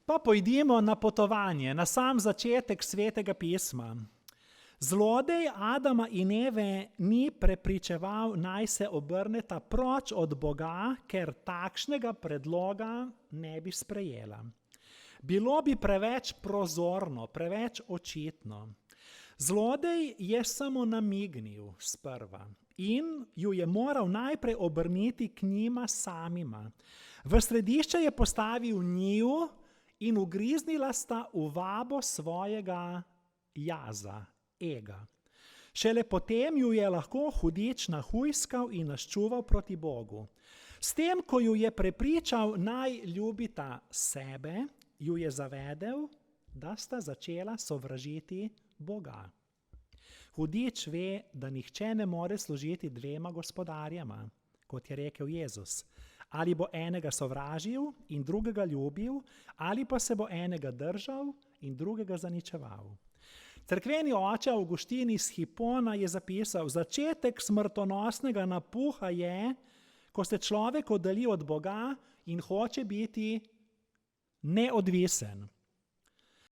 Pa pojdimo na potovanje, na sam začetek Svetega pisma. Zlodej Adama in Eve ni prepričeval, naj se obrneta proč od Boga, ker takšnega predloga ne bi sprejela. Bilo bi preveč prozorno, preveč očitno. Zlodej je samo namignil sprva in ju je moral najprej obrniti k njima samima. V središče je postavil njiju in ugriznila sta v vabo svojega jaza, ega. Šele potem ju je lahko hudič nahujskal in naščuval proti Bogu. S tem, ko ju je prepričal, naj ljubita sebe, ju je zavedel, da sta začela sovražiti Boga. Hudič ve, da nihče ne more služiti dvema gospodarjema, kot je rekel Jezus. Ali bo enega sovražil in drugega ljubil, ali pa se bo enega držal in drugega zaničeval. Cerkveni oče Avguštin iz Hipona je zapisal: začetek smrtonosnega napuha je, ko se človek oddalji od Boga in hoče biti neodvisen.